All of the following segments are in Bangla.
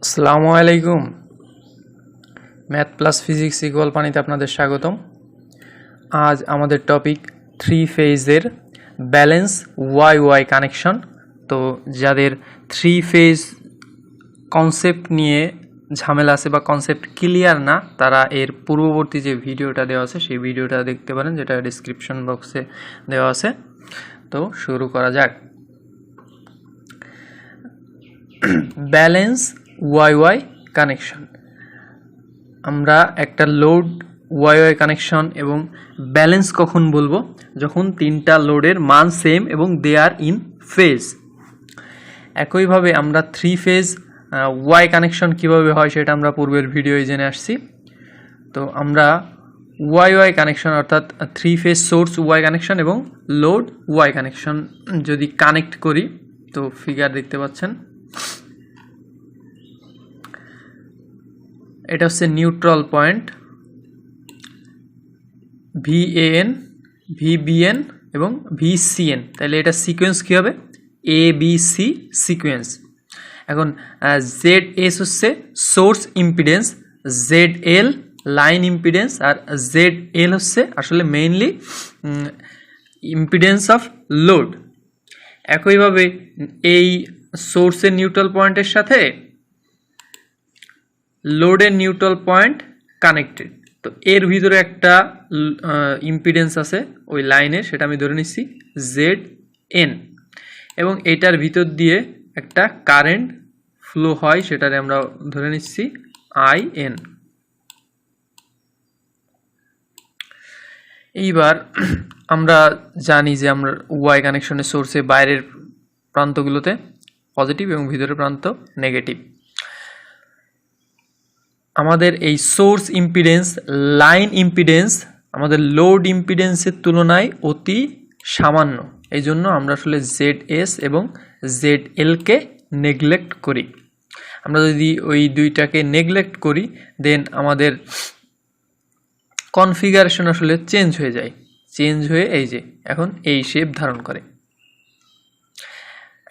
আসসালামু আলাইকুম। ম্যাথ প্লাস ফিজিক্স ইকুয়াল পানিতে আপনাদের স্বাগতম। আজ আমাদের টপিক থ্রি ফেজের ব্যালেন্স ওয়াই ওয়াই কানেকশন। তো যাদের থ্রি ফেজ কনসেপ্ট নিয়ে ঝামেলা আছে বা কনসেপ্ট ক্লিয়ার না, তারা এর পূর্ববর্তী যে ভিডিওটা দেওয়া আছে সেই ভিডিওটা দেখতে পারেন, যেটা ডিসক্রিপশন বক্সে দেওয়া আছে। তো শুরু করা যাক। ব্যালেন্স ওয়াই ওয়াই কানেকশন, আমরা একটা লোড ওয়াই ওয়াই কানেকশন এবং ব্যালেন্স কখন বলবো? যখন তিনটা লোডের মান সেম এবং দে আর ইন ফেজ। একইভাবে আমরা থ্রি ফেজ ওয়াই কানেকশন কিভাবে হয় সেটা আমরা পূর্বের ভিডিওয় জেনে আসছি। তো আমরা ওয়াই ওয়াই কানেকশন অর্থাৎ three phase source Y connection এবং লোড ওয়াই কানেকশন যদি কানেক্ট করি, তো ফিগার দেখতে পাচ্ছেন, এটা হচ্ছে নিউট্রাল পয়েন্ট VAN, VBN এবং VCN। তাহলে এটা সিকোয়েন্স কী হবে? ABC sequence. এখন ZS হচ্ছে source impedance, ZL line impedance, আর ZL হচ্ছে আসলে মেইনলি ইম্পিডেন্স অফ লোড। একইভাবে এই সোর্সের নিউট্রাল পয়েন্টের সাথে লোডের নিউট্রাল পয়েন্ট কানেক্টেড। তো এর ভিতরে একটা ইম্পিডেন্স আছে ওই লাইনে, সেটা আমি ধরে নিচ্ছি ZN, এবং এটার ভিতর দিয়ে একটা কারেন্ট ফ্লো হয়, সেটারে আমরা ধরে নিচ্ছি IN। এইবার আমরা জানি যে আমরা ওয়াই কানেকশনের সোর্সে বাইরের প্রান্তগুলোতে পজিটিভ এবং ভিতরের প্রান্ত নেগেটিভ। আমাদের এই সোর্স ইম্পিডেন্স, লাইন ইম্পিডেন্স আমাদের লোড ইম্পিডেন্সের তুলনায় অতি সামান্য, এই জন্য আমরা আসলে ZS এবং ZLকে নেগলেক্ট করি। আমরা যদি ওই দুইটাকে নেগলেক্ট করি, দেন আমাদের কনফিগারেশন আসলে চেঞ্জ হয়ে যায়, চেঞ্জ হয়ে এই যে এখন এই শেপ ধারণ করে।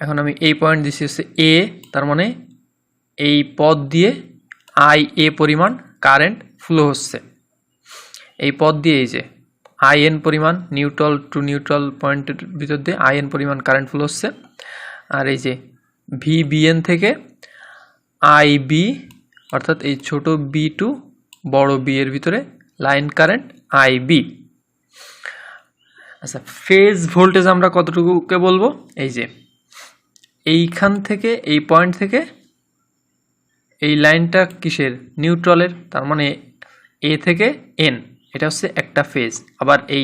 এখন আমি এই পয়েন্ট দিচ্ছি হচ্ছে A, তার মানে এই পথ দিয়ে IA পরিমাণ কারেন্ট ফ্লো হচ্ছে, এই পথ দিয়ে এই যে IN পরিমাণ নিউট্রাল টু নিউট্রাল পয়েন্টের ভিতর দিয়ে IN পরিমাণ কারেন্ট ফ্লো হচ্ছে। আর এই যে VBN থেকে IB অর্থাৎ এই ছোট B টু বড় B এর ভিতরে লাইন কারেন্ট IB। আচ্ছা, ফেজ ভোল্টেজ আমরা কতটুকুকে বলবো? এই যে এইখান থেকে এই পয়েন্ট থেকে এই লাইনটা কিসের? নিউট্রালের, তার মানে A থেকে N এটা হচ্ছে একটা ফেজ, আবার এই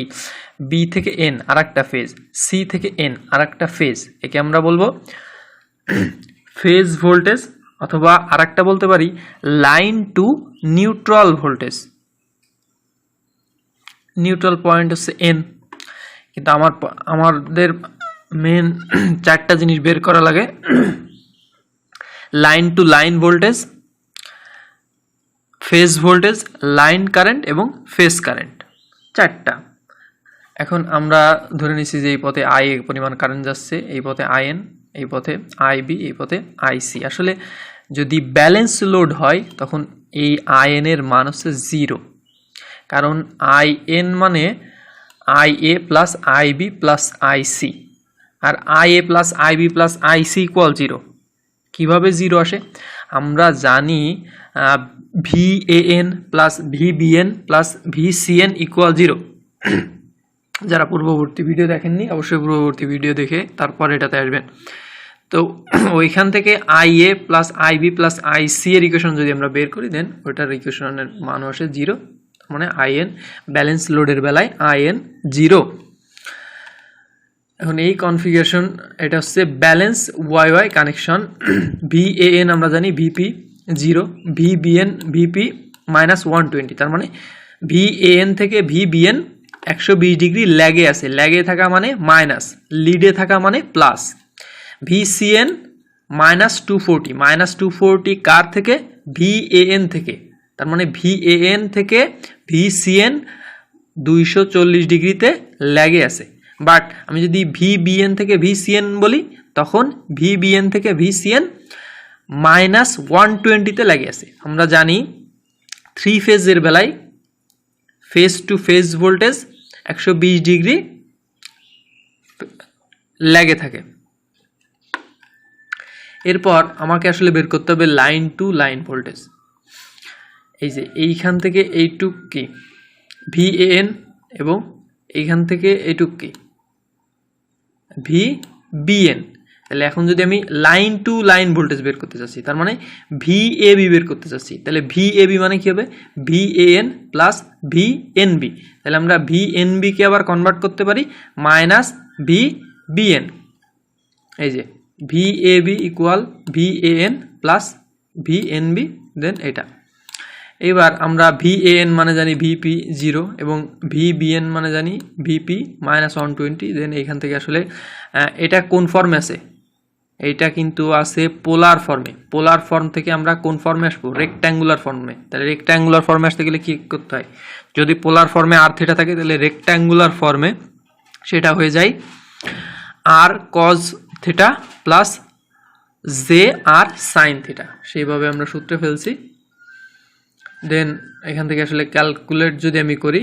B থেকে N আর একটা ফেজ, C থেকে N আর একটা ফেজ, একে আমরা বলবো ফেজ ভোল্টেজ, অথবা আর একটা বলতে পারি line to neutral voltage. Neutral point হচ্ছে N, কিন্তু আমাদের মেন চারটা জিনিস বের করা লাগে: line to line voltage, phase voltage, line current এবং ফেজ কারেন্ট, চারটা। এখন আমরা ধরে নিচ্ছি যে এই পথে IA পরিমাণ কারেন্ট যাচ্ছে, এই পথে IN, এই পথে IB, এই পথে IC। আসলে যদি ব্যালেন্স লোড হয় তখন এই IN এর মান হচ্ছে 0, কারণ IN মানে IA plus IB plus IC, আর IA plus IB plus IC equal 0। কীভাবে 0 আসে? আমরা জানি VAN plus VBN plus VCN equal 0। যারা পূর্ববর্তী ভিডিও দেখেননি, অবশ্যই পূর্ববর্তী ভিডিও দেখে তারপর এটাতে আসবেন। তো ওইখান থেকে IA plus IB plus IC এর ইকুয়েশন যদি আমরা বের করি, দেন ওইটার ইকুয়েশনের মান আসে 0, মানে IN ব্যালেন্স লোডের বেলায় IN 0। এখন এই কনফিগারেশন, এটা হচ্ছে balance Y Y connection. VAN আমরা জানি VP 0, VBN VP -120, তার মানে VAN থেকে VBN 120 ডিগ্রি ল্যাগে আছে, ল্যাগে থাকা মানে মাইনাস, লিডে থাকা মানে প্লাস। VCN -240 কার থেকে? VAN থেকে, তার মানে VAN থেকে VCN 240 ডিগ্রিতে ল্যাগে আছে। বাট আমি যদি VBN থেকে VCN বলি, তখন VBN থেকে VCN -120-তে লাগে আছে। আমরা জানি 3 ফেজের বেলায় phase to phase voltage 120 degree ল্যাগে থাকে। এরপর আমাকে আসলে বের করতে হবে লাইন টু লাইন ভোল্টেজ। এই যে এইখান থেকে এইটুক কি VAN এবং এইখান থেকে এইটুক কি VBN। তাহলে এখন যদি আমি লাইন টু লাইন ভোল্টেজ বের করতে চাচ্ছি, তার মানে VAB বের করতে চাচ্ছি, তাহলে VAB মানে কি হবে VAN প্লাস VNB। তাহলে আমরা VNB কে আবার কনভার্ট করতে পারি -VBN। এই যে VAB equal VAN plus VNB, দেন এটা। এবার আমরা VAN মানে জানি VP 0 এবং VBN মানে জানি VP -120। দেন এইখান থেকে আসলে এটা কোন ফর্মে আছে? এইটা কিন্তু আছে পোলার ফর্মে। পোলার ফর্ম থেকে আমরা কোন ফর্মে আসবো? রেক্ট্যাঙ্গুলার ফর্মে। তাহলে রেক্ট্যাঙ্গুলার ফর্মে আসতে গেলে কি করতে হয়? যদি পোলার ফর্মে আর থিটা থাকে তাহলে রেক্ট্যাঙ্গুলার ফর্মে সেটা হয়ে যায় আর cause theta plus J R sine theta. সেইভাবে আমরা সূত্রে ফেলছি। দেন এখান থেকে আসলে ক্যালকুলেট যদি আমি করি,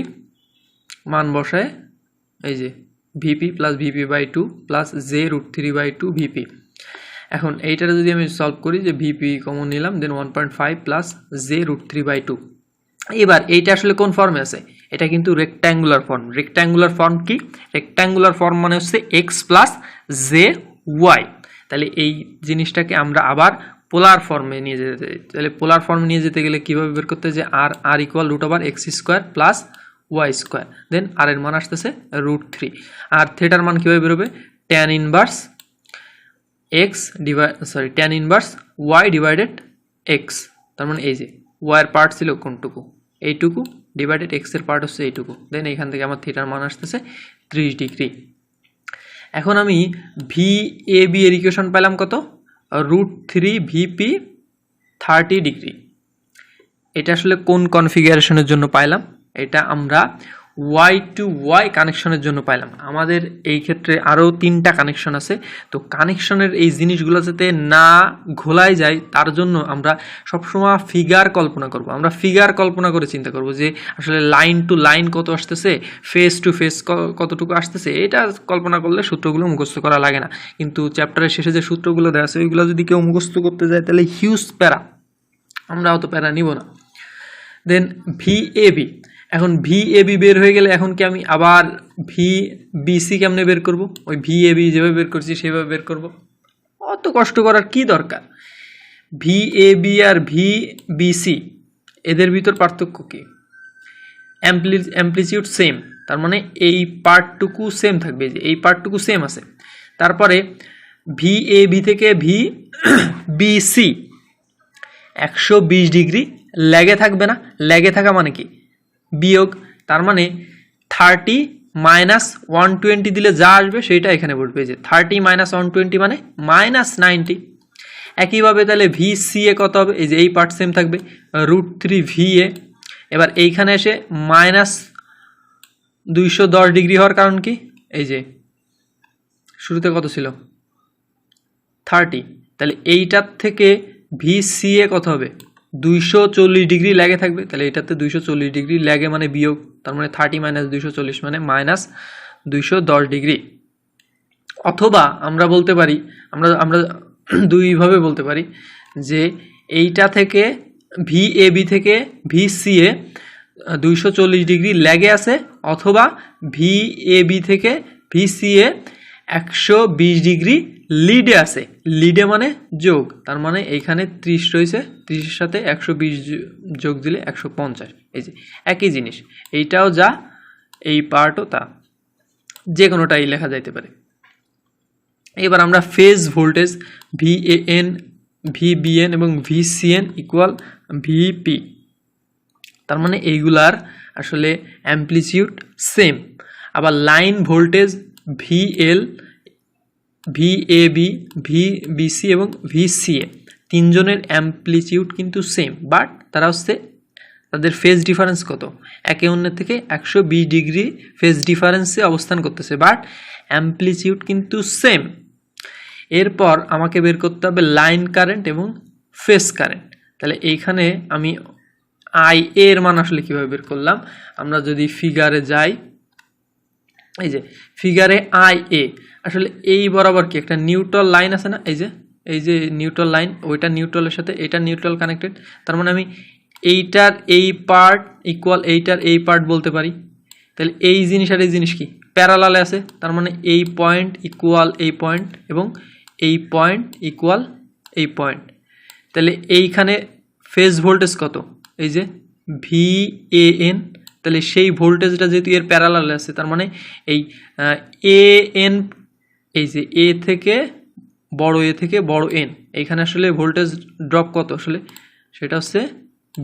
মান বসায় এই যে VP plus VP/2 plus J√3/2 VP। এখন এইটার যদি আমি সলভ করি, যে ভিপি কমন নিলাম, দেন 1.5 প্লাস J√3/2। এবার এইটা আসলে কোন ফর্মে আছে? এটা কিন্তু রেক্ট্যাঙ্গুলার ফর্ম। রেক্ট্যাঙ্গুলার ফর্ম কি? রেক্ট্যাঙ্গুলার ফর্ম মানে হচ্ছে x প্লাস JY। তাহলে এই জিনিসটাকে আমরা আবার পোলার ফর্মে নিয়ে যেতে চাই। তাহলে পোলার ফর্মে নিয়ে যেতে গেলে কীভাবে বের করতে? যে আর ইকুয়াল √x² প্লাস y²। দেন আর এর মান আসতেছে √3। আর থিটার মান কীভাবে বেরোবে? tan inverse y divided x। তার মানে এই যে y এর পার্ট ছিল কোনটুকু? এইটুকু, ডিভাইডেড x এর পার্ট হচ্ছে এইটুকু। দেন এখান থেকে আমার থিটার মান আসতেছে 30 ডিগ্রি। এখন আমি VAB এর ইকুয়েশন পেলাম কত? √3 VP 30 ডিগ্রি। এটা আসলে কোন কনফিগারেশনের জন্য পাইলাম? এটা আমরা Y টু Y কানেকশনের জন্য পাইলাম। আমাদের এই ক্ষেত্রে আরও 3টা কানেকশন আছে। তো কানেকশনের এই জিনিসগুলো যাতে না ঘোলায় যায় তার জন্য আমরা সবসময় ফিগার কল্পনা করব। আমরা ফিগার কল্পনা করে চিন্তা করব যে আসলে লাইন টু লাইন কত আসতেছে, ফেস টু ফেস কতটুকু আসতেছে। এটা কল্পনা করলে সূত্রগুলো মুখস্থ করা লাগে না। কিন্তু চ্যাপ্টারের শেষে যে সূত্রগুলো দেওয়া আছে ওইগুলো যদি কেউ মুখস্থ করতে যায় তাহলে হিউজ প্যারা, আমরা অত প্যারা নিব না। দেন VAB। এখন VAB বের হয়ে গেলে এখন কি আমি আবার VBC কেমনে বের করব? ওই VAB যেভাবে বের করছি সেভাবে বের করব? অত কষ্ট করার কি দরকার? VAB আর VBC এদের ভিতর পার্থক্য কি? অ্যামপ্লিটিউড সেম, তার মানে এই পার্টটুকু সেম থাকবে, যে এই পার্টটুকু সেম আছে। তারপরে VAB থেকে VBC 120 ডিগ্রি ল্যাগে থাকবে না? ল্যাগে থাকা মানে কি? বিয়োগ। তার মানে 30 - 120 দিলে যা আসবে সেইটা এখানে বলবে, যে 30 - 120 মানে -90। একইভাবে তাহলে VCA কত হবে? এই যে এই পার্ট সেম থাকবে, √3 VA। এবার এইখানে এসে -210 ডিগ্রি হওয়ার কারণ কি? এই যে শুরুতে কত ছিল? 30। তাহলে এইটার থেকে VCA কত হবে? 240 ডিগ্রি ল্যাগে থাকবে। তাহলে এটাতে 240 ডিগ্রি ল্যাগে মানে বিয়োগ। তার মানে 30 - 240 মানে -210 ডিগ্রি। অথবা আমরা বলতে পারি, আমরা দুইভাবে বলতে পারি, যে এইটা থেকে VAB থেকে VCA 240 ডিগ্রি ল্যাগে আছে, অথবা VAB থেকে VCA 120 ডিগ্রি লিডে আছে। লিডে মানে যোগ, তার মানে এইখানে 30 রয়েছে, 30-এর সাথে 120 যোগ দিলে 150। এই যে একই জিনিস, এইটাও যা এই পার্টও তা, যে কোনোটাই লেখা যাইতে পারে। এবার আমরা ফেজ ভোল্টেজ VAN, VBN এবং VCN ইকুয়াল VP, তার মানে এইগুলার আসলে অ্যামপ্লিটিউড সেম। আবার line voltage VL, VAB, VBC এবং VCA তিনজনের অ্যামপ্লিটিউড কিন্তু সেম, বাট তারা হচ্ছে তাদের ফেজ ডিফারেন্স কত? একে অন্যের থেকে 120 ডিগ্রি ফেজ ডিফারেন্সে অবস্থান করতেছে, বাট অ্যামপ্লিটিউড কিন্তু সেম। এরপর আমাকে বের করতে হবে লাইন কারেন্ট এবং ফেজ কারেন্ট। তাহলে এইখানে আমি আই এর মান আসলে কীভাবে বের করলাম, আমরা যদি ফিগারে যাই, এই যে ফিগারে আই এ আসলে এই বরাবর কি একটা নিউট্রাল লাইন আছে না, এই যে নিউট্রাল লাইন, ওইটা নিউট্রালের সাথে এটা নিউট্রাল কানেক্টেড, তার মানে আমি এইটার এই পার্ট ইকুয়াল এইটার এই পার্ট বলতে পারি। তাহলে এই জিনিস আর এই জিনিস কি প্যারালালে আছে, তার মানে এই পয়েন্ট ইকুয়াল এই পয়েন্ট এবং এই পয়েন্ট ইকুয়াল এই পয়েন্ট। তাহলে এইখানে ফেজ ভোল্টেজ কত, এই যে VAN, তাহলে সেই ভোল্টেজটা যেহেতু এর প্যারালালে আছে, তার মানে এই AN, এই যে এ থেকে বড় এন, এইখানে আসলে ভোল্টেজ ড্রপ কত আসলে, সেটা হচ্ছে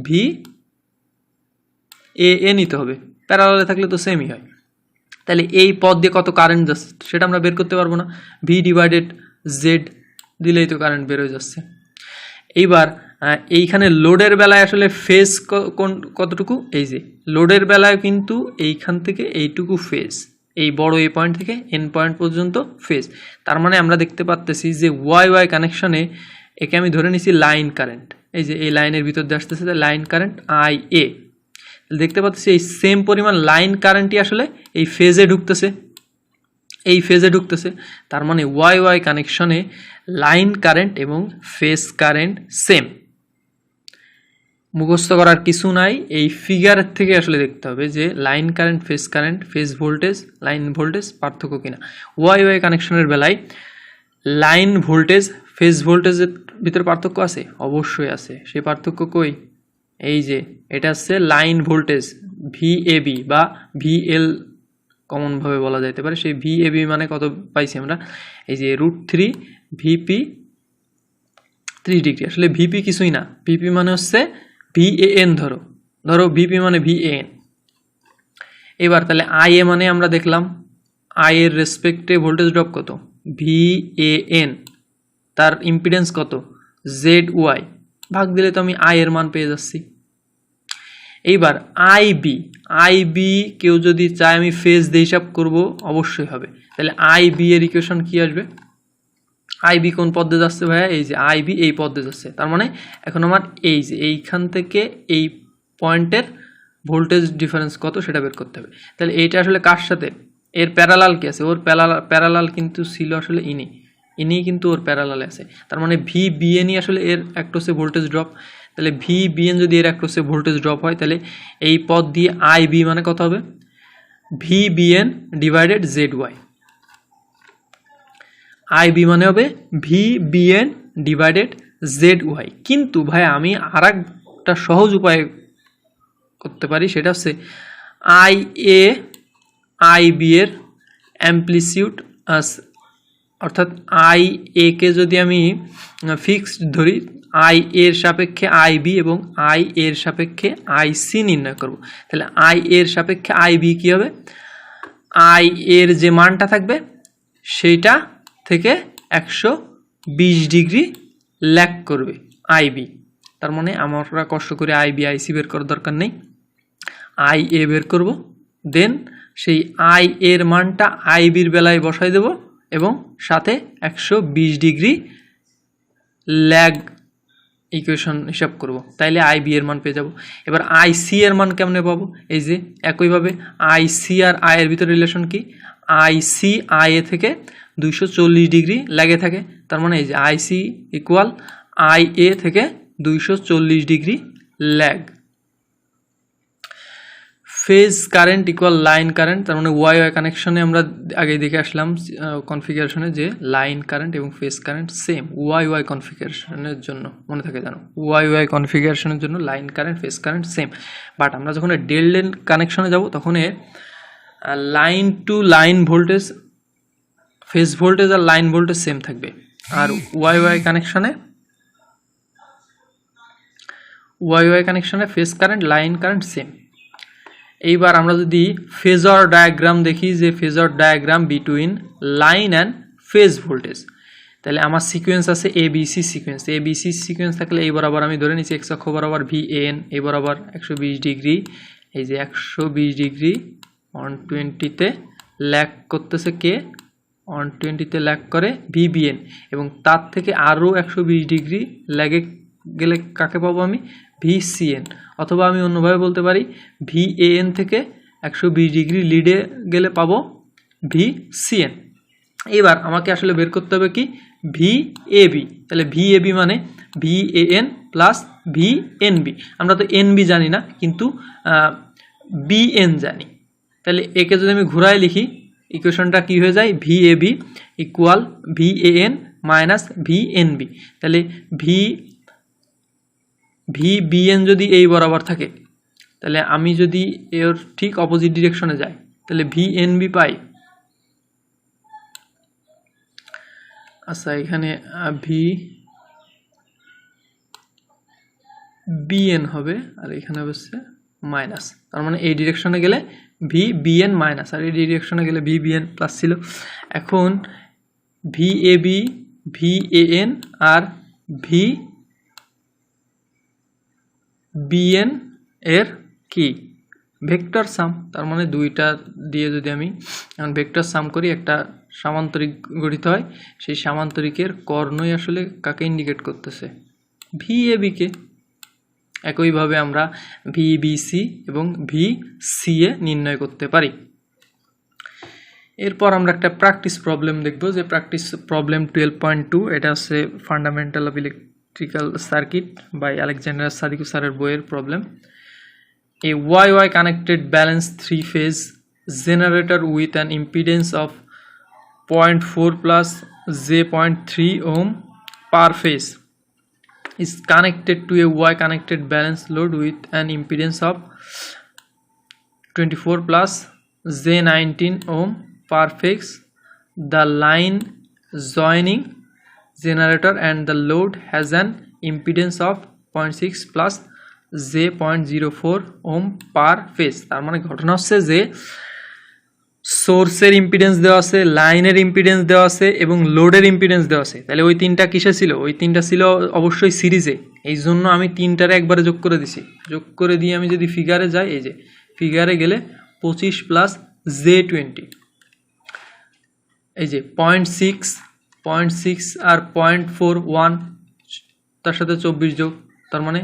VAN নিতে হবে, প্যারালালে থাকলে তো সেমই হয়। তাহলে এই পথ দিয়ে কত কারেন্ট যাচ্ছে সেটা আমরা বের করতে পারবো না, V/Z দিলেই তো কারেন্ট বের হয়ে যাচ্ছে। এইবার এইখানে লোডের বেলায় আসলে ফেজ কতটুকু, এই যে লোডের বেলায় কিন্তু এইখান থেকে এইটুকু ফেজ, এই বড় এ পয়েন্ট থেকে এন পয়েন্ট পর্যন্ত ফেজ। তার মানে আমরা দেখতে পাচ্ছি যে ওয়াই কানেকশনে একে আমি ধরে নিছি লাইন কারেন্ট, এই যে এই লাইনের ভিতর দিয়ে আসতেছে লাইন কারেন্ট IA। দেখতে পাচ্ছি এই সেম পরিমাণ লাইন কারেন্টই আসলে এই ফেজে ঢুকতেছে, তার মানে ওয়াই কানেকশনে লাইন কারেন্ট এবং ফেজ কারেন্ট সেম। মুখস্থ করার কিছু নাই, এই ফিগারের থেকে আসলে দেখতে হবে যে line current, phase current, phase voltage, line voltage পার্থক্য কিনা। ওয়াই কানেকশনের বেলায় লাইন ভোল্টেজ ফেজ ভোল্টেজের ভিতরে পার্থক্য আছে, অবশ্যই আছে। সেই পার্থক্য কই, এই যে এটা হচ্ছে লাইন ভোল্টেজ VAB বা VL কমনভাবে বলা যাইতে পারে। সেই VAB মানে কত পাইছি আমরা, এই যে √3 VP 30 ডিগ্রি, আসলে VP কিছুই না, VP মানে হচ্ছে VAN, ধরো VP মানে VAN। এবার তাহলে IA মানে আমরা দেখলাম I এর রেসপেক্টে ভোল্টেজ ড্রপ কত, VAN, তার ইম্পিডেন্স কত ZY, ভাগ দিলে তো আমি I এর মান পেয়ে যাচ্ছি। এইবার IB কেউ যদি চায় আমি ফেজ দিয়ে হিসাব করব, অবশ্যই হবে। তাহলে IB এর ইকুয়েশন কি আসবে, IB কোন পথে যাচ্ছে ভাইয়া, এই যে IB এই পথে যাচ্ছে, তার মানে এখন আমার এই যে এইখান থেকে এই পয়েন্টের ভোল্টেজ ডিফারেন্স কত সেটা বের করতে হবে। তাহলে এইটা আসলে কার সাথে, এর প্যারালাল কি আছে, ওর প্যারালাল কিন্তু ছিল আসলে ইনি কিন্তু ওর প্যারালালে আছে, তার মানে VBN আসলে এর অ্যাক্রসে ভোল্টেজ ড্রপ। তাহলে VBN যদি এর অ্যাক্রসে ভোল্টেজ ড্রপ হয়, তাহলে এই পথ দিয়ে IB মানে কত হবে, VBN/ZY। IB মানে হবে VBN/ZY। কিন্তু ভাই আমি আর একটা সহজ উপায় করতে পারি, সেটা হচ্ছে IB এর অ্যাম্প্লিটিউড, অর্থাৎ IA কে যদি আমি ফিক্সড ধরি, I এর সাপেক্ষে IB এবং I এর সাপেক্ষে IC নির্ণয় করব। তাহলে I এর সাপেক্ষে IB কি হবে, I এর যে মানটা থাকবে সেইটা থেকে 120 ডিগ্রি ল্যাগ করবে IB। তার মানে আমরা কষ্ট করে IB IC বের করার দরকার নেই, IA বের করব, দেন সেই I এর মানটা IBর বেলায় বসাই দেব এবং সাথে 120 ডিগ্রি ল্যাগ ইকুয়েশন হিসাব করব, তাইলে IB এর মান পেয়ে যাব। এবার IC এর মান কেমনে পাবো, এই যে একইভাবে IC আর I এর ভিতরে রিলেশন কি, IC IA থেকে 240 ডিগ্রি ল্যাগে থাকে, তার মানে এই যে IC ইকুয়াল IA থেকে 240 degree lag. Phase current equal line current, তার মানে ওয়াই কানেকশনে আমরা আগে দেখে আসলাম কনফিগারেশনে যে লাইন কারেন্ট এবং ফেজ কারেন্ট সেম ওয়াই কনফিগারেশনের জন্য, মনে থাকে জানো, ওয়াই কনফিগারেশনের জন্য line current phase current same. But আমরা যখন ডেল্টা কানেকশনে যাব তখন line to line voltage, phase voltage আর লাইন ভোল্টেজ সেম থাকবে, আর ওয়াই কানেকশনে phase current line current same. এইবার আমরা যদি ফেজর ডায়াগ্রাম দেখি, যে phasor diagram between line and phase voltage, তাহলে আমার সিকোয়েন্স আছে ABC সিকোয়েন্স থাকলে এই বরাবর আমি ধরে নিচ্ছি এক্স অক্ষ বরাবর VAN, এই বরাবর 120 ডিগ্রি, এই যে 120 ডিগ্রি 120-তে ল্যাগ করতেছে কে, 120-তে ল্যাগ করে VBN, এবং তার থেকে আরও 120 ডিগ্রি ল্যাগে গেলে কাকে পাবো আমি? VCN, অথবা আমি অন্যভাবে বলতে পারি VAN থেকে 120 ডিগ্রি লিডে গেলে পাবো VCN। এবার আমাকে আসলে বের করতে হবে কি? VAB। তাহলে VAB মানে VAN প্লাস VNB। আমরা তো NB জানি না, কিন্তু BN জানি। তাহলে একে যদি আমি ঘুরায় লিখি, ইকুয়েশনটা কি হয়ে যায়? VAB equal VAN minus VNB। তাহলে VBN যদি এই বরাবর থাকে, তাহলে আমি যদি এর ঠিক অপোজিট ডিরেকশনে যাই, তাহলে VNB পাই। আচ্ছা, এখানে VBN হবে, আর এখানে হচ্ছে মাইনাস। তার মানে এই ডিরেকশনে গেলে VBN মাইনাস, আর এই ডিরেকশনে গেলে VBN প্লাস ছিল। এখন VAB, VAN আর VBN এর কি? ভেক্টর সাম। তার মানে দুইটা দিয়ে যদি আমি এখন ভেক্টর সাম করি, একটা সামান্তরিক গঠিত হয়। সেই সামান্তরিকের কর্ণই আসলে কাকে ইন্ডিকেট করতেছে? VAB কে। একইভাবে আমরা VBC এবং VCA নির্ণয় করতে পারি। এরপর আমরা একটা প্র্যাকটিস প্রবলেম দেখব, যে প্র্যাকটিস প্রবলেম 12.2। এটা হচ্ছে fundamental of electrical circuit by Alexander Sadiku স্যারের বইয়ের problem. A YY connected balanced three-phase generator with an impedance of 0.4 plus J0.3 ohm per phase is connected to a Y connected balanced load with an impedance of 24 plus J19 ohm per phase. The line joining generator and the load has an impedance of 0.6 plus J0.04 ohm per phase। তার মানে ঘটনা হচ্ছে যে সোর্সের ইম্পিডেন্স দেওয়া আছে, লাইনের ইম্পিডেন্স দেওয়া আছে এবং লোডের ইম্পিডেন্স দেওয়া আছে। তাহলে ওই তিনটা কিসে ছিল? ওই তিনটা ছিল অবশ্যই সিরিজে। এই জন্য আমি তিনটারে একবারে যোগ করে দিছি। যোগ করে দিয়ে আমি যদি ফিগারে যাই, এই যে ফিগারে গেলে 25 প্লাস J20, এই যে 0.6 আর 0.41, তার সাথে 24 যোগ, তার মানে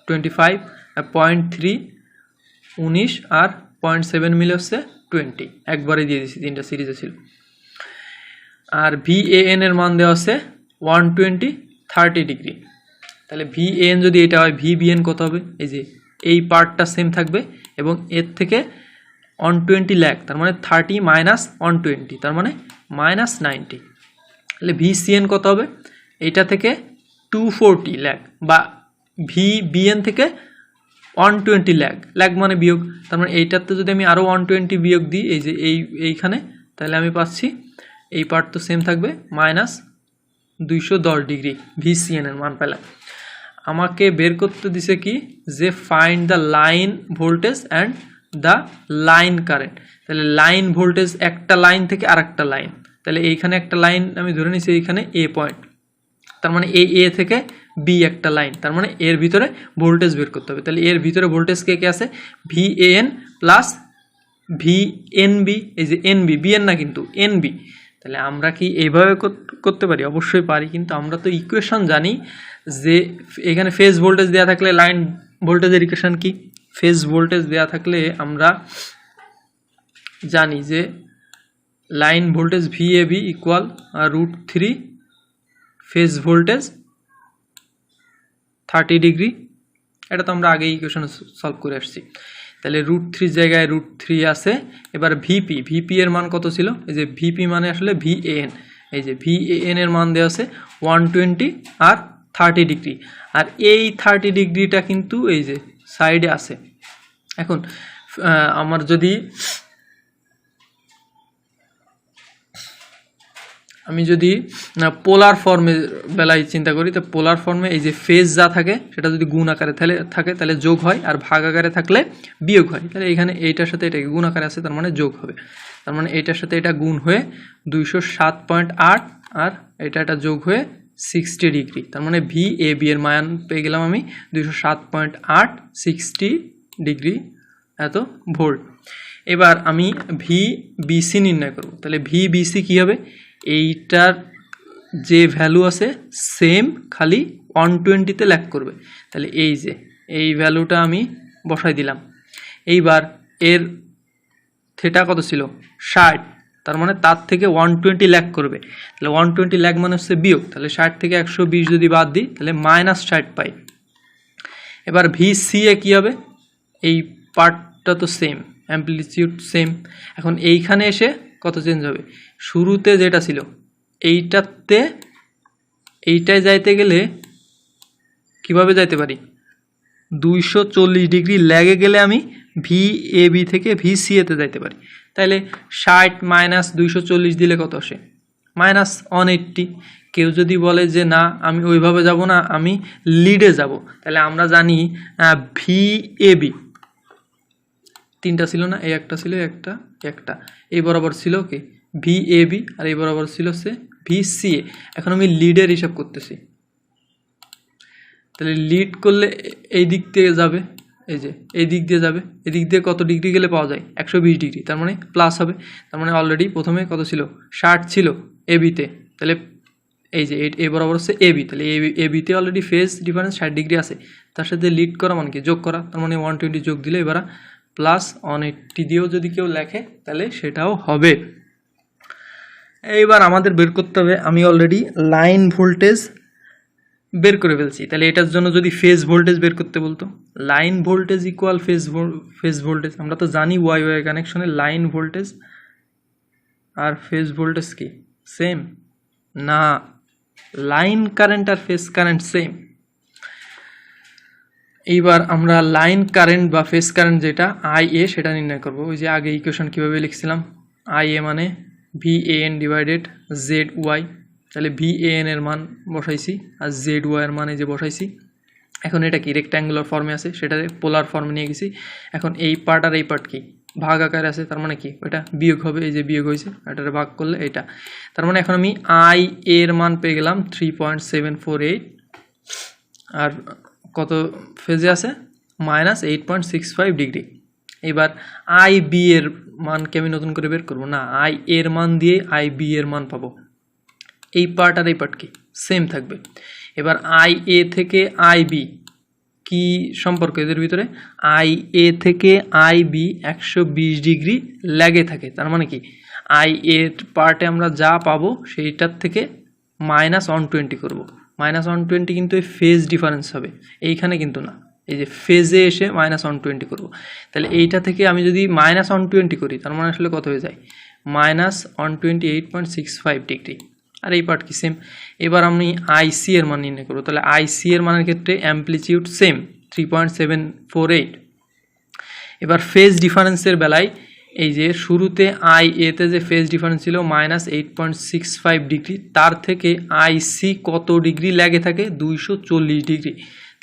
25, আর 0.3 19 আর 0.7 মিলে হচ্ছে 20। একবারে দিয়ে দিছি, তিনটা সিরিজে ছিল। আর VAN এর মান দেওয়া আছে 120 30 ডিগ্রি। তাহলে VAN যদি এটা হয়, VBN কত হবে? এই যে এই পার্টটা সেম থাকবে এবং এর থেকে 120 ল্যাগ, তার মানে 30 মাইনাস 120, তার মানে মাইনাস 90। তাহলে VCN কত হবে? এইটা থেকে 240 ল্যাগ, বা VBN থেকে 120 ল্যাগ মানে বিয়োগ। তার মানে এইটাতে যদি আমি আরও 120 বিয়োগ দিই, এই যে এইখানে, তাহলে আমি পাচ্ছি এই পার্ট তো সেম থাকবে, মাইনাস 210 ডিগ্রি VCN এর মান পেলাম। আমাকে বের করতে দিছে কি? যে find the line voltage and the line current. তাহলে লাইন ভোল্টেজ একটা লাইন থেকে আরেকটা লাইন, তাহলে এইখানে একটা লাইন আমি ধরে নিচ্ছি, এইখানে A পয়েন্ট, তার মানে A থেকে B একটা লাইন, তার মানে এর ভিতরে ভোল্টেজ বের করতে হবে। তাহলে এর ভিতরে ভোল্টেজ কে আছে? VAN প্লাস VNB, এই যে NB, BN না কিন্তু NB। তাহলে আমরা কি এইভাবে করতে পারি? অবশ্যই পারি, কিন্তু আমরা তো ইকুয়েশন জানি যে এখানে ফেজ ভোল্টেজ দেওয়া থাকলে লাইন ভোল্টেজের ইকুয়েশন কি? ফেজ ভোল্টেজ দেওয়া থাকলে আমরা জানি যে line voltage VAB equal √3 phase voltage 30 degree. এটা তো আমরা আগে ইকুয়েশন সলভ করে আসছি। তাহলে √3 জায়গায় √3 আছে। এবার VP এর মান কত ছিল? এই যে VP মানে আসলে VAN, এই যে VAN এর মান দেওয়া আছে 120 আর 30 ডিগ্রি, আর এই 30 ডিগ্রিটা কিন্তু এই যে সাইডে আছে। এখন আমার যদি আমি যদি পোলার ফর্মে বেলায় চিন্তা করি, তো পোলার ফর্মে এই যে ফেজ যা থাকে সেটা যদি গুণ আকারে থাকে তাহলে যোগ হয়, আর ভাগ আকারে থাকলে বিয়োগ হয়। তাহলে এখানে এইটার সাথে এটা গুণ আকারে আছে, তার মানে যোগ হবে। তার মানে এইটার সাথে এটা গুণ হয়ে 207.8, আর এটা যোগ হয়ে 60 ডিগ্রি। তার মানে VAB এর মান পেয়ে গেলাম আমি 207.8, 60 ডিগ্রি এত ভোল্ট। এবার আমি VBC নির্ণয় করব। তাহলে VBC কি হবে? এইটার যে ভ্যালু আছে সেম, খালি 120-তে ল্যাগ করবে। তাহলে এই যে এই ভ্যালুটা আমি বসাই দিলাম। এইবার এর থিটা কত ছিল 60, তার মানে তার থেকে 120 ল্যাগ করবে। তাহলে 120 ল্যাগ মানে হচ্ছে বিয়োগ, তাহলে 60 থেকে 120 যদি বাদ দিই তাহলে -60 পাই। এবার VCA কি হবে, এই পার্টটা তো সেম, অ্যাম্পলিটিউড সেম। এখন এইখানে এসে কত চেঞ্জ হবে, শুরুতে যেটা ছিল এইটায় যাইতে গেলে কিভাবে যাইতে পারি, 240 ডিগ্রি ল্যাগে গেলে আমি VAB থেকে VCA তে যাইতে পারি। তাহলে 60 মাইনাস 240 দিলে কত আসে, -180। কেউ যদি বলে যে না আমি ওইভাবে যাব না, আমি লিডে যাব, তাহলে আমরা জানি VAB তিনটা ছিল না, এই একটা ছিল, একটা এই বরাবর ছিল কি VAB, আর এই বরাবর ছিল সে VCA। এখন আমি লিডের হিসাব করতেছি, তাহলে লিড করলে এই দিক দিয়ে যাবে, এই যে এই দিক দিয়ে যাবে, এদিক দিয়ে কত ডিগ্রি গেলে পাওয়া যায় 120 ডিগ্রি, তার মানে প্লাস হবে। তার মানে অলরেডি প্রথমে কত ছিল 60 ছিল এবিতে, তাহলে এই যে এ বরাবর হচ্ছে এবি, তাহলে এবিতে অলরেডি ফেজ ডিফারেন্স 60 ডিগ্রি আছে, তার সাথে লিড করা মানে কি যোগ করা, তার মানে 120 যোগ দিলে এবার +180 দিয়েও যদি কেউ লেখে তাহলে সেটাও হবে। এইবার আমাদের বের করতে হবে, আমি অলরেডি লাইন ভোল্টেজ বের করে ফেলছি, তাহলে এটার জন্য যদি ফেজ ভোল্টেজ বের করতে বলতো, line voltage equal phase voltage, আমরা তো জানি ওয়াই ওয়াই কানেকশনে লাইন ভোল্টেজ আর ফেজ ভোল্টেজ কি সেম না, লাইন কারেন্ট আর ফেজ কারেন্ট সেম। এইবার আমরা লাইন কারেন্ট বা ফেজ কারেন্ট যেটা IA সেটা নির্ণয় করব। ওই যে আগে ইকুয়েশন কিভাবে লিখছিলাম, IA মানে VAN ডিভাইডেড ZY, তাহলে VAN এর মান বসাইছি আর ZY এর মানে যে বসাইছি। এখন এটা কি রেক্ট্যাঙ্গুলার ফর্মে আছে, সেটা পোলার ফর্মে নিয়ে গেছি। এখন এই পার্ট আর এই পার্ট কি ভাগ আকারে আছে, তার মানে কি ওটা বিয়োগ হবে, এই যে বিয়োগ হয়েছে এটারে ভাগ করলে এটা, তার মানে এখন আমি IA এর মান পেয়ে গেলাম 3.748, আর কত ফেজে আছে -8.65 ডিগ্রি। এবার IB এর মানকে আমি নতুন করে বের করবো না, IA এর মান দিয়ে IB এর মান পাবো, এই পার্ট আর এই পার্ট কি সেম থাকবে। এবার IA থেকে IB কি সম্পর্ক এদের ভিতরে, IA থেকে IB 120 ডিগ্রি ল্যাগে থাকে, তার মানে কি IA পার্টে আমরা যা পাবো সেইটার থেকে -120 করব, -120 কিন্তু এই ফেজ ডিফারেন্স হবে, এইখানে কিন্তু না, এই যে ফেজে এসে -120 করব। তাহলে এইটা থেকে আমি যদি -120 করি তার মানে আসলে কত হয়ে যায় -128.65 ডিগ্রি, আর এই পার্ট কি সেম। এবার আমি IC এর মান নির্ণয় করব, তাহলে IC এর মানের ক্ষেত্রে অ্যাম্পলিটিউড সেম 3.748। এবার ফেজ ডিফারেন্সের বেলায় এই যে শুরুতে IA তে যে ফেজ ডিফারেন্স ছিল -8.65 ডিগ্রি, তার থেকে IC কত ডিগ্রি ল্যাগে থাকে 240 ডিগ্রি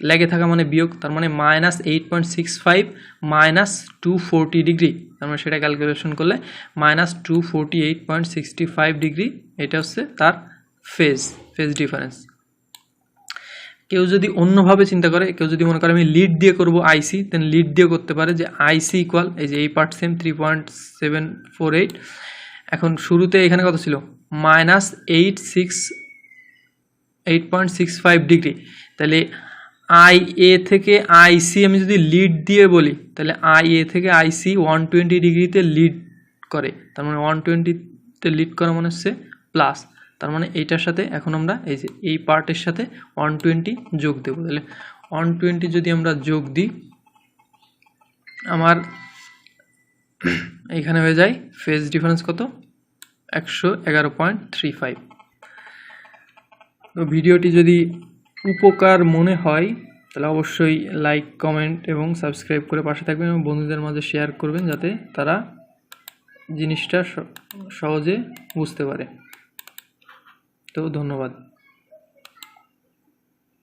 ল্যাগে থাকা মানে বিয়োগ, তার মানে -8.65 -240 ডিগ্রি, তার মানে সেটা ক্যালকুলেশন করলে -248.65 ডিগ্রি, এটা হচ্ছে তার ফেজ ডিফারেন্স। কেউ যদি অন্যভাবে চিন্তা করে, কেউ যদি মনে করে আমি লিড দিয়ে করব IC, দেন লিড দিয়ে করতে পারে যে IC ইকুয়াল এই যে এই পার্ট সেম 3.748। এখন শুরুতে এখানে কত ছিল -8.65 ডিগ্রি, তাহলে IA থেকে IC আমি যদি লিড দিয়ে বলি তাহলে IA থেকে IC 120 ডিগ্রিতে লিড করে, তার মানে 120-তে লিড করা মানে হচ্ছে প্লাস, তার মানে এইটার সাথে এখন আমরা এই যে এই পার্টের সাথে 120 যোগ দেব, তাহলে 120 যদি আমরা যোগ দিই আমার এখানে হয়ে যায় ফেজ ডিফারেন্স কত 111.35। তো ভিডিওটি যদি উপকার মনে হয় তাহলে অবশ্যই লাইক, কমেন্ট এবং সাবস্ক্রাইব করে পাশে থাকবেন এবং বন্ধুদের মাঝে শেয়ার করবেন যাতে তারা জিনিসটা সহজে বুঝতে পারে। তো ধন্যবাদ।